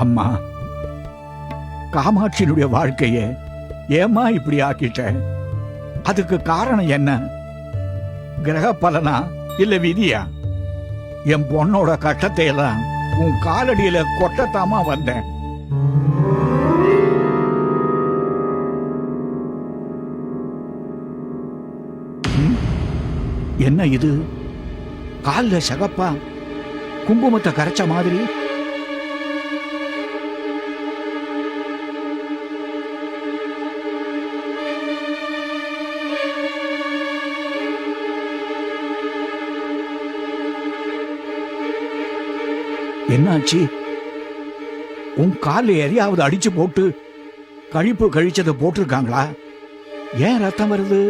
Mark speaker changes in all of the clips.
Speaker 1: அம்மா, காமாட்சியினுடைய வாழ்க்கைய ஏமா இப்படி ஆக்கிட்ட? அதுக்கு காரணம் என்ன? கிரக பலனா இல்ல விதியா? என் பொண்ணோட கட்டத்தை எல்லாம் உன் காலடியில கொட்டத்தாமா வந்தேன். என்ன இது? கால்ல சகப்பா குங்குமத்தை கரைச்ச மாதிரி. என்னாச்சு? உன் கால எதையாவது அடிச்சு போட்டு கழிப்பு கழிச்சதை போட்டிருக்காங்களா? ஏன் ரத்தம் வருது?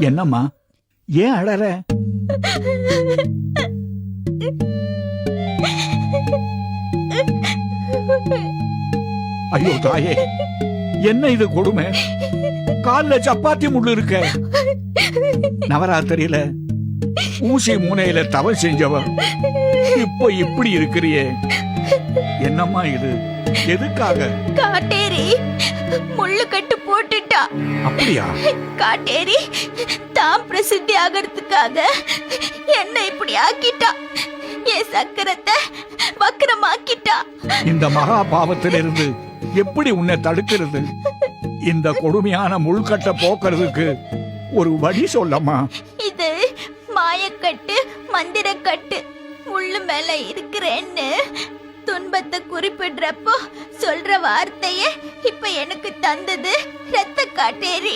Speaker 1: என்னம்மா, ஏன் அழற? ஐயோ தாயே, என்ன இது கொடுமை? கால்ல சப்பாத்தி முள்ளு இருக்க. நவராத்திரியில ஊசி மூனையில தவம் செஞ்சவ இப்போ இப்படி இருக்கிறியே, என்னம்மா இது? எதுக்காக?
Speaker 2: காட்டேரி முள்ளு கட்டு போட்டுட்டா.
Speaker 1: அப்படியா?
Speaker 2: காட்டேரி தான் பிரசித்தி ஆகிறதுக்காக என்ன இப்படி ஆக்கிட்டா. என் சக்கரத்தை வக்கரமாக்கிட்டா.
Speaker 1: இந்த மகா பாவத்திலிருந்து எப்படி உன்னை தடுக்கிறது? இந்த கொடுமையான முள்கட்டை போக்குறதுக்கு ஒரு வழி சொல்லம்மா.
Speaker 2: இது மாயக்கட்டு, மந்திரக்கட்டு. முள்ளு மேல இருக்கிறேன்னு துன்பத்தை குறிப்பிடுறப்போ சொல்ற வார்த்தைய இப்ப எனக்கு தந்தது ரத்த காட்டேரி.